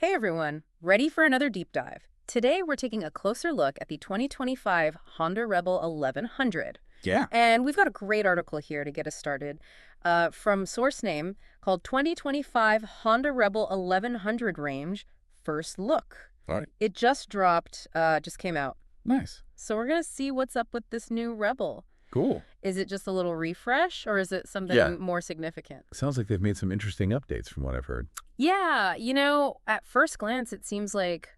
Hey everyone, ready for another deep dive? Today we're taking a closer look at the 2025 Honda Rebel 1100. Yeah. And we've got a great article here to get us started from SourceName called 2025 Honda Rebel 1100 Range First Look. All right. It just dropped, just came out. Nice. So we're going to see what's up with this new Rebel. Cool. Is it just a little refresh or is it something Yeah. more significant? Sounds like they've made some interesting updates from what I've heard. Yeah, at first glance, it seems like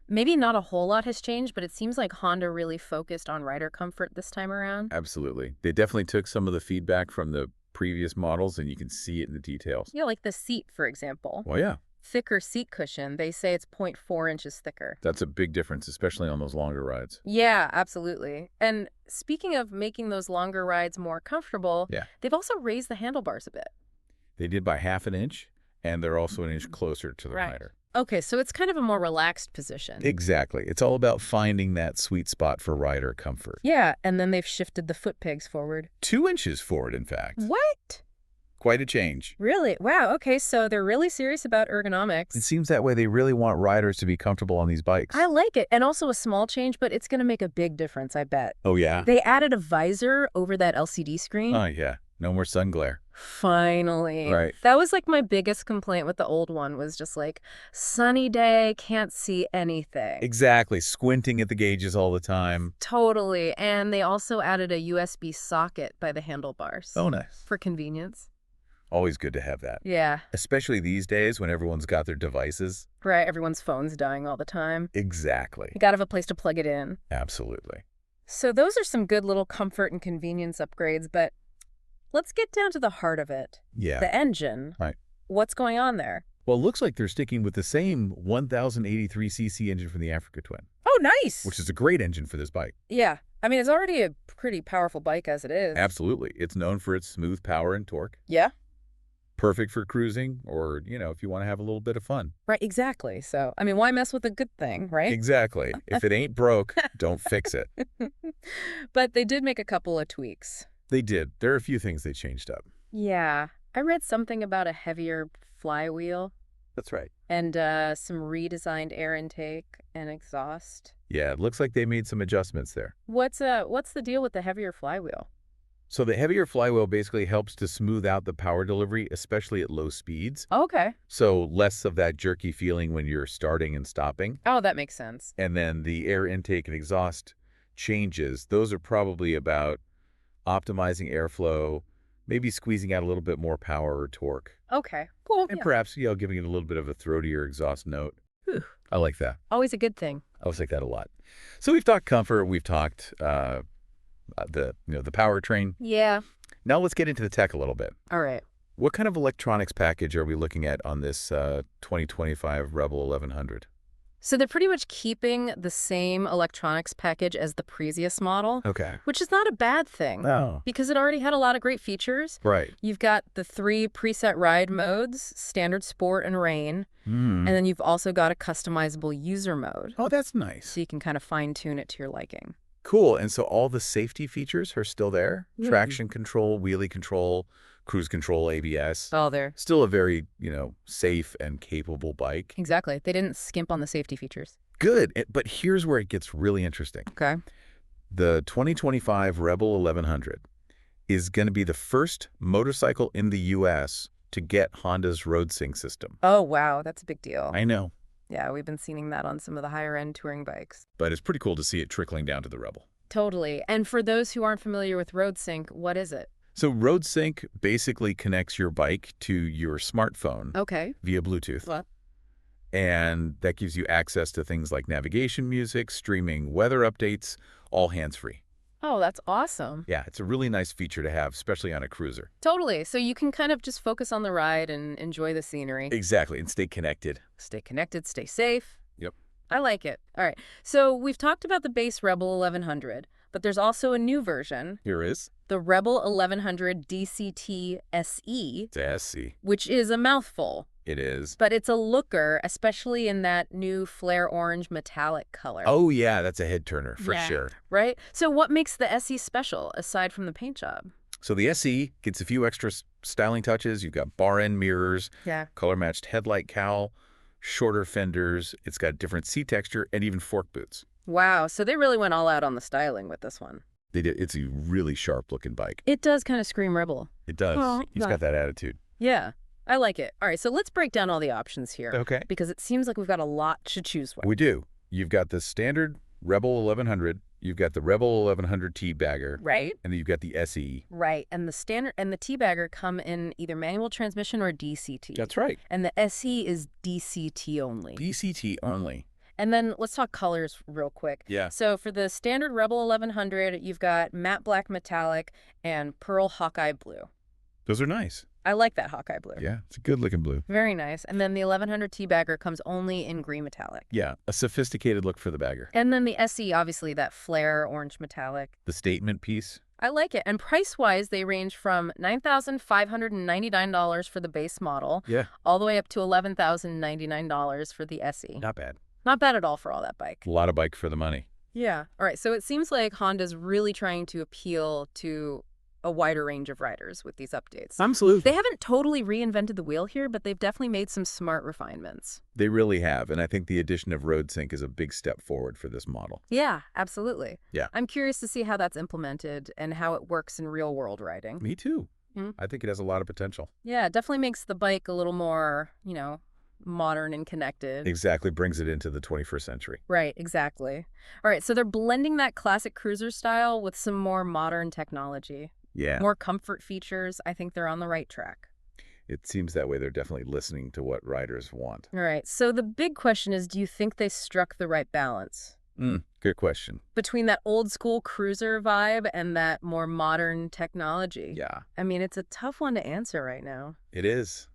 maybe not a whole lot has changed, but it seems like Honda really focused on rider comfort this time around. Absolutely. They definitely took some of the feedback from the previous models, and you can see it in the details. Yeah, like the seat, for example. Well, yeah, Thicker seat cushion. They say it's 0.4 inches thicker. that's a big difference, especially on those longer rides. Yeah, absolutely. And speaking of making those longer rides more comfortable, Yeah. they've also raised the handlebars a bit. They did by half an inch, and they're also an inch closer to the Right. rider. Okay, so it's kind of a more relaxed position. Exactly. It's all about finding that sweet spot for rider comfort. Yeah, and then they've shifted the foot pegs forward. 2 inches forward, in fact. What? Quite a change. Really? Wow, okay, so they're really serious about ergonomics. It seems that way they really want riders to be comfortable on these bikes. I like it. And also a small change, but it's going to make a big difference, I bet. Oh, yeah? They added a visor over that LCD screen. Oh, yeah. No more sun glare. Finally. Right. That was like my biggest complaint with the old one was just like, sunny day, can't see anything. Exactly. Squinting at the gauges all the time. Totally. And they also added a USB socket by the handlebars. Oh, nice. For convenience. Always good to have that. Yeah. Especially these days when everyone's got their devices. Right. Everyone's phone's dying all the time. Exactly. You got to have a place to plug it in. Absolutely. So those are some good little comfort and convenience upgrades, but let's get down to the heart of it. Yeah. The engine. Right. What's going on there? Well, it looks like they're sticking with the same 1083cc engine from the Africa Twin, Oh, nice. which is a great engine for this bike. Yeah. I mean, it's already a pretty powerful bike as it is. Absolutely. It's known for its smooth power and torque. Yeah. Perfect for cruising or, if you want to have a little bit of fun. Right. Exactly. So, I mean, why mess with a good thing, right? Exactly. If it ain't broke, don't fix it. But they did make a couple of tweaks. They did. There are a few things they changed up. Yeah. I read something about a heavier flywheel That's right. and some redesigned air intake and exhaust. Yeah, it looks like they made some adjustments there. What's the deal with the heavier flywheel? So the heavier flywheel basically helps to smooth out the power delivery, especially at low speeds. Okay. So less of that jerky feeling when you're starting and stopping. Oh, that makes sense. And then the air intake and exhaust changes. Those are probably about optimizing airflow, maybe squeezing out a little bit more power or torque. Okay. Cool. And Yeah. perhaps, giving it a little bit of a throatier exhaust note. Whew. I like that. Always a good thing. I always like that a lot. So we've talked comfort. We've talked the powertrain. Yeah. Now let's get into the tech a little bit. All right. What kind of electronics package are we looking at on this 2025 Rebel 1100? So they're pretty much keeping the same electronics package as the previous model, Okay. which is not a bad thing Oh. because it already had a lot of great features. Right. You've got the 3 preset ride modes, standard, sport, and rain. And then you've also got a customizable user mode. Oh, that's nice. So you can kind of fine tune it to your liking. Cool. And so all the safety features are still there? Yeah. Traction control, wheelie control, cruise control, ABS. Oh, there. Still a very, safe and capable bike. Exactly. They didn't skimp on the safety features. Good. But here's where it gets really interesting. Okay. The 2025 Rebel 1100 is going to be the first motorcycle in the U.S. to get Honda's RoadSync system. Oh, wow. That's a big deal. I know, Yeah, we've been seeing that on some of the higher-end touring bikes. but it's pretty cool to see it trickling down to the Rebel. Totally. And for those who aren't familiar with RoadSync, what is it? So RoadSync basically connects your bike to your smartphone Okay. via Bluetooth. What? And that gives you access to things like navigation music, streaming weather updates, all hands-free. Oh, that's awesome. Yeah, it's a really nice feature to have, especially on a cruiser. Totally. So you can kind of just focus on the ride and enjoy the scenery. Exactly, and stay connected. Stay connected, stay safe. Yep. I like it. All right. So we've talked about the base Rebel 1100, but there's also a new version, Here is the Rebel 1100 DCT SE, the SC. which is a mouthful. It is. But it's a looker, especially in that new flare orange metallic color. Oh, yeah, that's a head turner for Yeah. sure. Right? So what makes the SE special, aside from the paint job? So the SE gets a few extra styling touches. You've got bar end mirrors, Yeah. color-matched headlight cowl, shorter fenders, it's got different seat texture, and even fork boots. Wow, so they really went all out on the styling with this one. They did. It's a really sharp-looking bike. It does kind of scream Rebel. It does. Oh, He's yeah. got that attitude. Yeah, I like it. All right, so let's break down all the options here. Okay. Because it seems like we've got a lot to choose with. We do. You've got the standard Rebel 1100. You've got the Rebel 1100 T-Bagger. Right? And then you've got the SE. Right, and the standard and the T-Bagger come in either manual transmission or DCT. That's right. And the SE is DCT only. DCT only. And then let's talk colors real quick. Yeah. So for the standard Rebel 1100, you've got matte black metallic and pearl Hawkeye blue. Those are nice. I like that Hawkeye blue. Yeah, it's a good-looking blue. Very nice. And then the 1100 T-Bagger comes only in green metallic. Yeah, a sophisticated look for the bagger. And then the SE, obviously, that flare orange metallic. The statement piece. I like it. And price-wise, they range from $9,599 for the base model, Yeah. all the way up to $11,099 for the SE. Not bad. Not bad at all for all that bike. A lot of bike for the money. Yeah. All right. So it seems like Honda's really trying to appeal to a wider range of riders with these updates. Absolutely. They haven't totally reinvented the wheel here, but they've definitely made some smart refinements. They really have, and I think the addition of RoadSync is a big step forward for this model. Yeah, absolutely. Yeah. I'm curious to see how that's implemented and how it works in real-world riding. Me too. Mhm. I think it has a lot of potential. Yeah, it definitely makes the bike a little more, modern and connected. Exactly, brings it into the 21st century. Right, exactly. All right, so they're blending that classic cruiser style with some more modern technology. Yeah. More comfort features. I think they're on the right track. It seems that way. They're definitely listening to what riders want. All right, so the big question is, do you think they struck the right balance Good question. between that old school cruiser vibe and that more modern technology? Yeah, I mean, it's a tough one to answer right now. it is.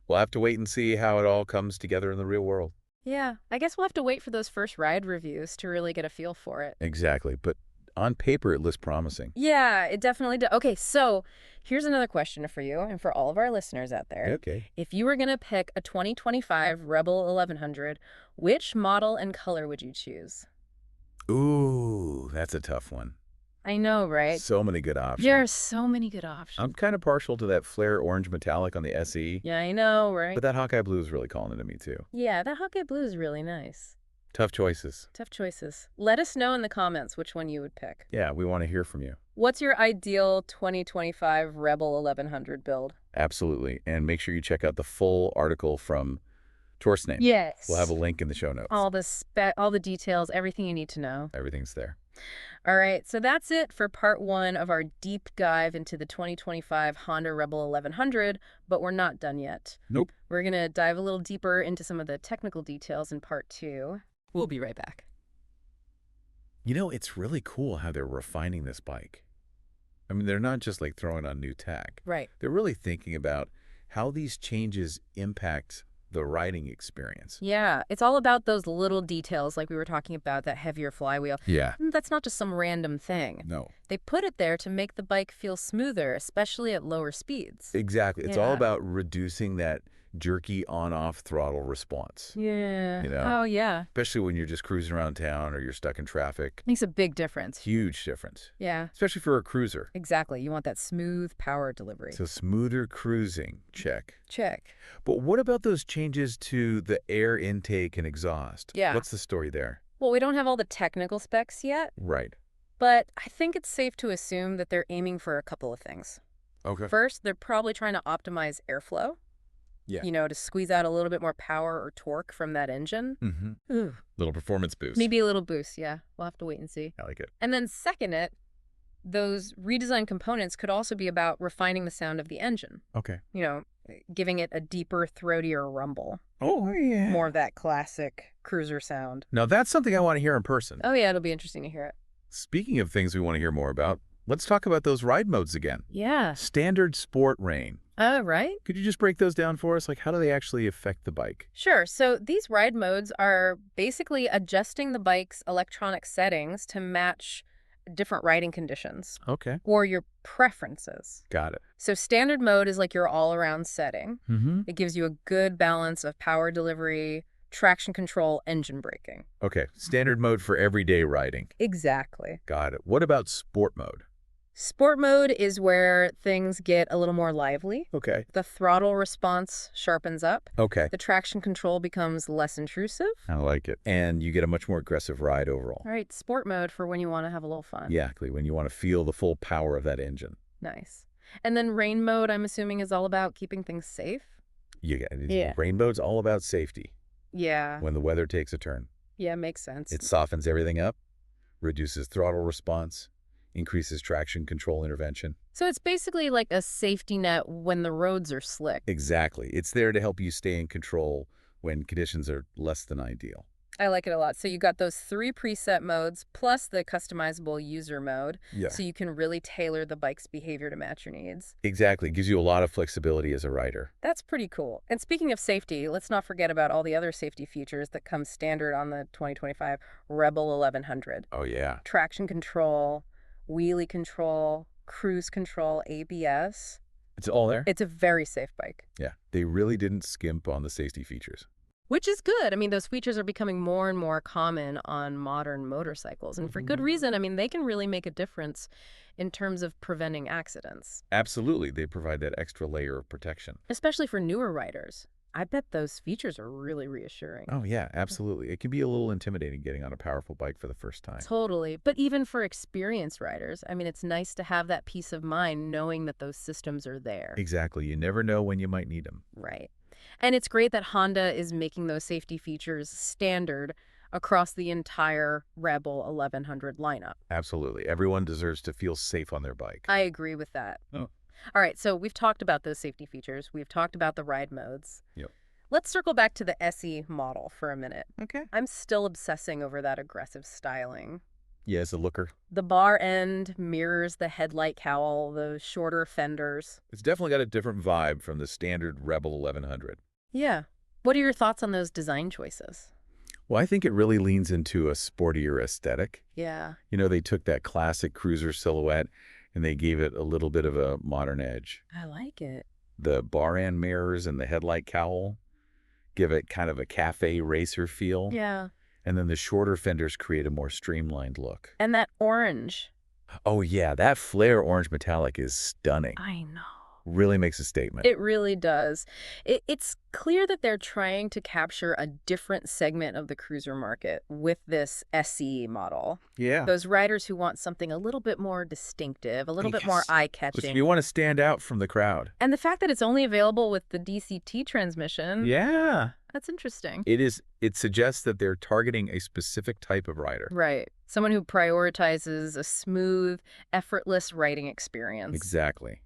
We'll have to wait and see how it all comes together in the real world. Yeah, I guess we'll have to wait for those first ride reviews to really get a feel for it. Exactly, but on paper it looks promising. Yeah, it definitely does. Okay, so here's another question for you and for all of our listeners out there. Okay. If you were going to pick a 2025 Rebel 1100, which model and color would you choose? Ooh, that's a tough one. I know, right? So many good options. There are so many good options. I'm kind of partial to that flare orange metallic on the SE, Yeah, I know, right? but that Hawkeye blue is really calling it to me too. Yeah, that Hawkeye blue is really nice. Tough choices. Tough choices. Let us know in the comments which one you would pick. Yeah, we want to hear from you. What's your ideal 2025 Rebel 1100 build? Absolutely. And make sure you check out the full article from Torse Name. Yes. We'll have a link in the show notes. all the details, everything you need to know. Everything's there. All right, so that's it for part 1 of our deep dive into the 2025 Honda Rebel 1100, but we're not done yet. Nope. We're going to dive a little deeper into some of the technical details in part 2. We'll be right back. You know, it's really cool how they're refining this bike. I mean, they're not just like throwing on new tech. Right. They're really thinking about how these changes impact the riding experience. Yeah, it's all about those little details like we were talking about, that heavier flywheel. Yeah. And that's not just some random thing. No. They put it there to make the bike feel smoother, especially at lower speeds. Exactly. It's all Yeah. about reducing that jerky on-off throttle response, Yeah. You know? Oh, yeah. especially when you're just cruising around town or you're stuck in traffic. Makes a big difference. Huge difference, Yeah, especially for a cruiser. exactly. You want that smooth power delivery. So smoother cruising, check. Check. But what about those changes to the air intake and exhaust? Yeah. What's the story there? Well, we don't have all the technical specs yet, Right. but I think it's safe to assume that they're aiming for a couple of things. Okay. First, they're probably trying to optimize airflow. Yeah. To squeeze out a little bit more power or torque from that engine. Mm-hmm. Ooh, Little performance boost. maybe a little boost, yeah. We'll have to wait and see. I like it. And then second, those redesigned components could also be about refining the sound of the engine. Okay. Giving it a deeper, throatier rumble. Oh, yeah. More of that classic cruiser sound. Now, that's something I want to hear in person. Oh, yeah, it'll be interesting to hear it. Speaking of things we want to hear more about, let's talk about those ride modes again. Yeah. Standard, Sport, Rain. Oh, right. Could you just break those down for us? Like, how do they actually affect the bike? Sure. So these ride modes are basically adjusting the bike's electronic settings to match different riding conditions Okay. or your preferences. Got it. So standard mode is like your all-around setting. Mm-hmm. It gives you a good balance of power delivery, traction control, engine braking. Okay. Standard mode for everyday riding. Exactly. Got it. What about Sport mode? Sport mode is where things get a little more lively. Okay. The throttle response sharpens up. Okay. The traction control becomes less intrusive. I like it. And you get a much more aggressive ride overall. All right, sport mode for when you want to have a little fun. Yeah, exactly, when you want to feel the full power of that engine. Nice. And then rain mode, I'm assuming, is all about keeping things safe? Yeah. Rain mode's all about safety Yeah. when the weather takes a turn. Yeah, makes sense. It softens everything up, reduces throttle response, increases traction control intervention. So it's basically like a safety net when the roads are slick. Exactly. It's there to help you stay in control when conditions are less than ideal. I like it a lot. So you got those 3 preset modes plus the customizable user mode. Yeah. So you can really tailor the bike's behavior to match your needs. Exactly. It gives you a lot of flexibility as a rider. That's pretty cool. And speaking of safety, let's not forget about all the other safety features that come standard on the 2025 Rebel 1100. Oh, yeah. Traction control, wheelie control, cruise control, ABS. It's all there? It's a very safe bike. Yeah. They really didn't skimp on the safety features. Which is good. I mean, those features are becoming more and more common on modern motorcycles. And for good reason. I mean, they can really make a difference in terms of preventing accidents. Absolutely. They provide that extra layer of protection. Especially for newer riders. I bet those features are really reassuring. Oh, yeah, absolutely. It can be a little intimidating getting on a powerful bike for the first time. Totally. But even for experienced riders, I mean, it's nice to have that peace of mind knowing that those systems are there. Exactly. You never know when you might need them. Right. And it's great that Honda is making those safety features standard across the entire Rebel 1100 lineup. Absolutely. Everyone deserves to feel safe on their bike. I agree with that. Oh. All right, so we've talked about those safety features. We've talked about the ride modes. Yep. Let's circle back to the SE model for a minute. Okay. I'm still obsessing over that aggressive styling. Yeah, as a looker. The bar end mirrors the headlight cowl, the shorter fenders. It's definitely got a different vibe from the standard Rebel 1100. Yeah. What are your thoughts on those design choices? Well, I think it really leans into a sportier aesthetic. Yeah. You know, they took that classic cruiser silhouette and they gave it a little bit of a modern edge. I like it. The bar end mirrors and the headlight cowl give it kind of a cafe racer feel. Yeah. And then the shorter fenders create a more streamlined look. And that orange. Oh, yeah, that flare orange metallic is stunning. I know. Really makes a statement. It really does. It's clear that they're trying to capture a different segment of the cruiser market with this SE model. Yeah. Those riders who want something a little bit more distinctive, a little bit more Yes. eye-catching. You want to stand out from the crowd. And the fact that it's only available with the DCT transmission, Yeah. that's interesting. It is. It suggests that they're targeting a specific type of rider. Right. Someone who prioritizes a smooth, effortless riding experience. Exactly.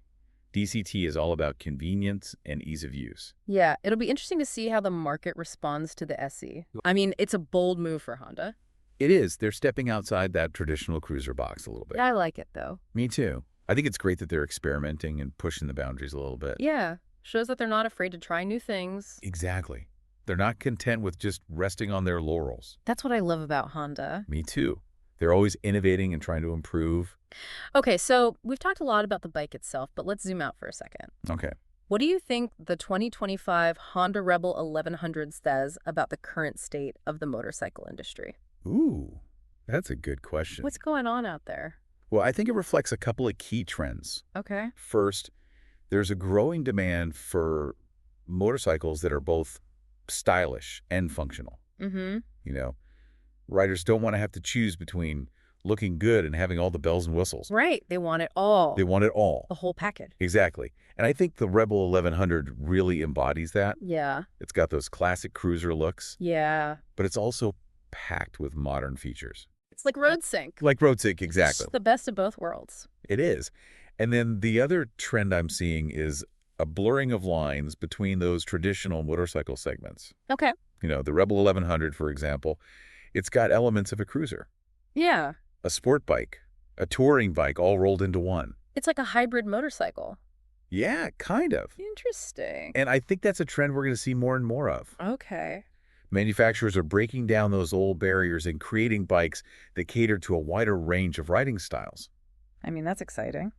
DCT is all about convenience and ease of use. Yeah, it'll be interesting to see how the market responds to the SE. I mean, it's a bold move for Honda. It is. They're stepping outside that traditional cruiser box a little bit. I like it, though. Me too. I think it's great that they're experimenting and pushing the boundaries a little bit. Yeah, shows that they're not afraid to try new things. Exactly. They're not content with just resting on their laurels. That's what I love about Honda. Me too. They're always innovating and trying to improve. Okay, so we've talked a lot about the bike itself, but let's zoom out for a second. Okay. What do you think the 2025 Honda Rebel 1100 says about the current state of the motorcycle industry? Ooh, that's a good question. What's going on out there? Well, I think it reflects a couple of key trends. Okay. First, there's a growing demand for motorcycles that are both stylish and functional. Mm-hmm. You know, riders don't want to have to choose between looking good and having all the bells and whistles. Right. They want it all. They want it all. The whole package. Exactly. And I think the Rebel 1100 really embodies that. Yeah. It's got those classic cruiser looks, Yeah. but it's also packed with modern features. It's like road sync. Like road sync, exactly. It's the best of both worlds. It is. And then the other trend I'm seeing is a blurring of lines between those traditional motorcycle segments. Okay. You know, the Rebel 1100, for example, it's got elements of a cruiser, Yeah. a sport bike, a touring bike all rolled into one. It's like a hybrid motorcycle. Yeah, kind of. Interesting. And I think that's a trend we're going to see more and more of. Okay. Manufacturers are breaking down those old barriers and creating bikes that cater to a wider range of riding styles. I mean, that's exciting.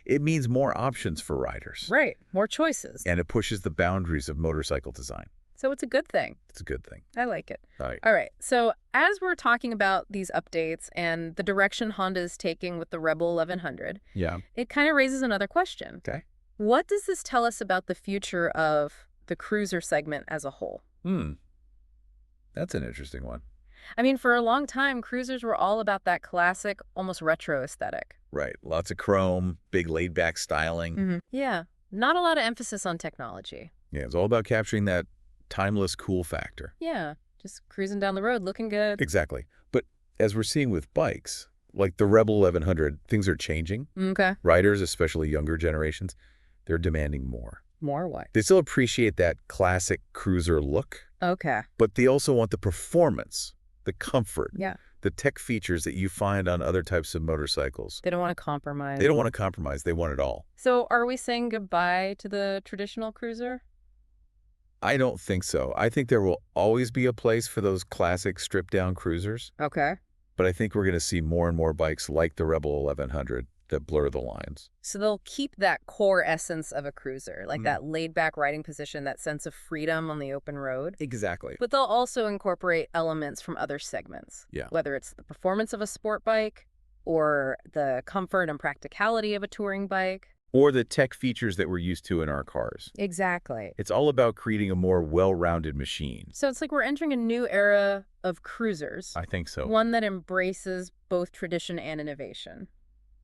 It means more options for riders. Right. More choices. And it pushes the boundaries of motorcycle design. So it's a good thing. It's a good thing. I like it. All right. All right. So as we're talking about these updates and the direction Honda is taking with the Rebel 1100, Yeah. it kind of raises another question. Okay. What does this tell us about the future of the cruiser segment as a whole? That's an interesting one. I mean, for a long time, cruisers were all about that classic, almost retro aesthetic. Right. Lots of chrome, big laid-back styling. Yeah. Not a lot of emphasis on technology. Yeah, it's all about capturing that timeless cool factor. Yeah. Just cruising down the road looking good. Exactly. But as we're seeing with bikes, like the Rebel 1100, things are changing. Okay. Riders, especially younger generations, they're demanding more. More what? They still appreciate that classic cruiser look, Okay. but they also want the performance, the comfort, Yeah. the tech features that you find on other types of motorcycles. They don't want to compromise. They don't want to compromise. They want it all. So are we saying goodbye to the traditional cruiser? I don't think so. I think there will always be a place for those classic stripped-down cruisers, Okay. but I think we're going to see more and more bikes like the Rebel 1100 that blur the lines. So they'll keep that core essence of a cruiser, like Mhm. that laid-back riding position, that sense of freedom on the open road. Exactly. But they'll also incorporate elements from other segments. Yeah. Whether it's the performance of a sport bike or the comfort and practicality of a touring bike. Or the tech features that we're used to in our cars. Exactly. It's all about creating a more well-rounded machine. So it's like we're entering a new era of cruisers. I think so. One that embraces both tradition and innovation.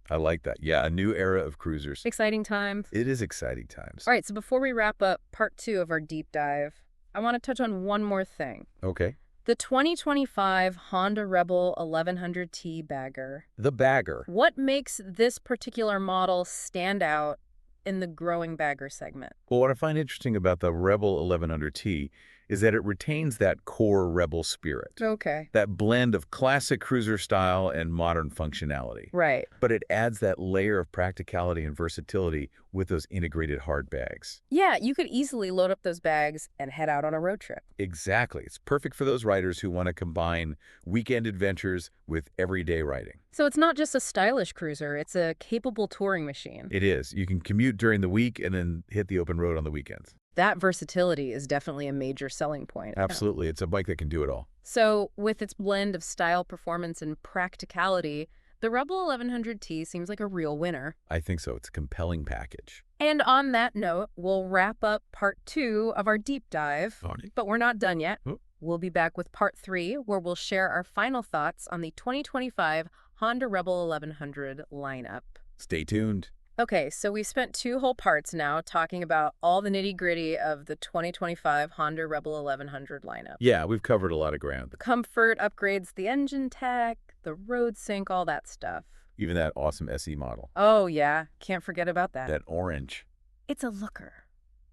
I like that. Yeah, a new era of cruisers. Exciting times. It is exciting times. All right, so before we wrap up part 2 of our deep dive, I want to touch on one more thing. Okay. The 2025 Honda Rebel 1100T Bagger. The Bagger. What makes this particular model stand out in the growing bagger segment? Well, what I find interesting about the Rebel 1100T is that it retains that core Rebel spirit. Okay. That blend of classic cruiser style and modern functionality. Right. But it adds that layer of practicality and versatility with those integrated hard bags. Yeah, you could easily load up those bags and head out on a road trip. Exactly. It's perfect for those riders who want to combine weekend adventures with everyday riding. So it's not just a stylish cruiser, it's a capable touring machine. It is. You can commute during the week and then hit the open road on the weekends. That versatility is definitely a major selling point. Absolutely. It's a bike that can do it all. So with its blend of style, performance, and practicality, the Rebel 1100T seems like a real winner. I think so. It's a compelling package. And on that note, we'll wrap up part 2 of our deep dive. But we're not done yet. Oh. We'll be back with part 3, where we'll share our final thoughts on the 2025 Honda Rebel 1100 lineup. Stay tuned. Okay, so we spent 2 whole parts now talking about all the nitty-gritty of the 2025 Honda Rebel 1100 lineup. Yeah, we've covered a lot of ground. The comfort upgrades, the engine tech, the road sync, all that stuff. Even that awesome SE model. Oh, yeah. Can't forget about that. That orange. It's a looker.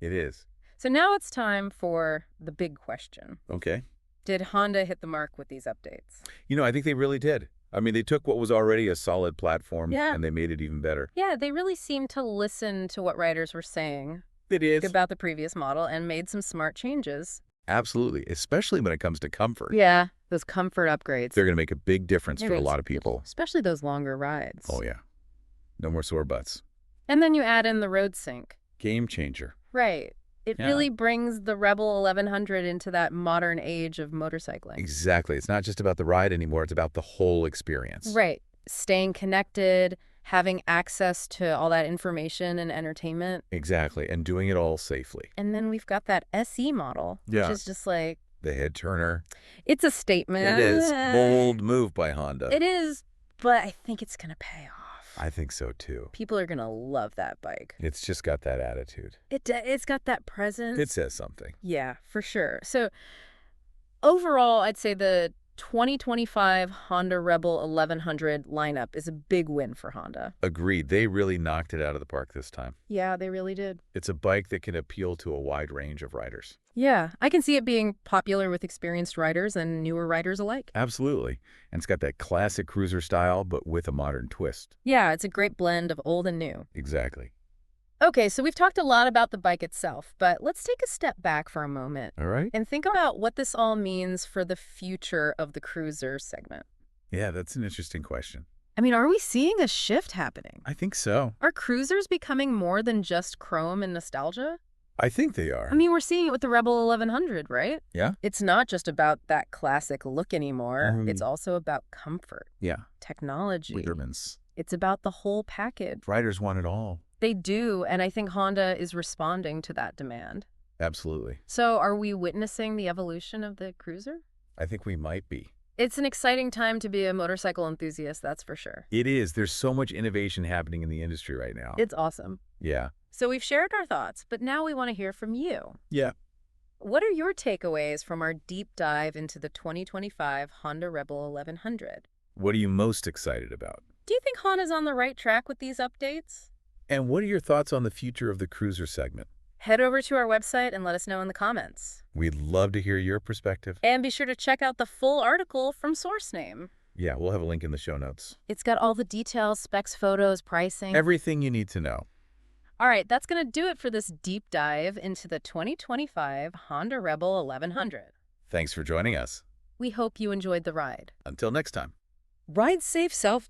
It is. So now it's time for the big question. Okay. Did Honda hit the mark with these updates? You know, I think they really did. I mean, they took what was already a solid platform Yeah. and they made it even better. Yeah, they really seemed to listen to what riders were saying It is. about the previous model and made some smart changes. Absolutely. Especially when it comes to comfort. Yeah, those comfort upgrades. They're going to make a big difference for a lot of people. Especially those longer rides. Oh, yeah. No more sore butts. And then you add in the road sync. Game changer. Right. It Yeah. really brings the Rebel 1100 into that modern age of motorcycling. Exactly. It's not just about the ride anymore. It's about the whole experience. Right. Staying connected, having access to all that information and entertainment. Exactly. And doing it all safely. And then we've got that SE model, Yeah. which is just like, The head turner. it's a statement. It is. Bold move by Honda. It is, but I think it's going to pay off. I think so, too. People are going to love that bike. It's just got that attitude. It's got that presence. It says something. Yeah, for sure. So overall, I'd say the 2025 Honda Rebel 1100 lineup is a big win for Honda. Agreed. They really knocked it out of the park this time. Yeah, they really did. It's a bike that can appeal to a wide range of riders. Yeah, I can see it being popular with experienced riders and newer riders alike. Absolutely. And it's got that classic cruiser style, but with a modern twist. Yeah, it's a great blend of old and new. Exactly. Okay, so we've talked a lot about the bike itself, but let's take a step back for a moment All right. and think about what this all means for the future of the cruiser segment. Yeah, that's an interesting question. I mean, are we seeing a shift happening? I think so. Are cruisers becoming more than just chrome and nostalgia? I think they are. I mean, we're seeing it with the Rebel 1100, right? Yeah? It's not just about that classic look anymore. It's also about comfort, Yeah. technology. Leathermans. It's about the whole package. Riders want it all. They do, and I think Honda is responding to that demand. Absolutely. So are we witnessing the evolution of the Cruiser? I think we might be. It's an exciting time to be a motorcycle enthusiast, that's for sure. It is. There's so much innovation happening in the industry right now. It's awesome. Yeah. So we've shared our thoughts, but now we want to hear from you. Yeah. What are your takeaways from our deep dive into the 2025 Honda Rebel 1100? What are you most excited about? Do you think Honda's on the right track with these updates? And what are your thoughts on the future of the Cruiser segment? Head over to our website and let us know in the comments. We'd love to hear your perspective. And be sure to check out the full article from SourceName. Yeah, we'll have a link in the show notes. It's got all the details, specs, photos, pricing. Everything you need to know. All right, that's going to do it for this deep dive into the 2025 Honda Rebel 1100. Thanks for joining us. We hope you enjoyed the ride. Until next time. Ride safe, self.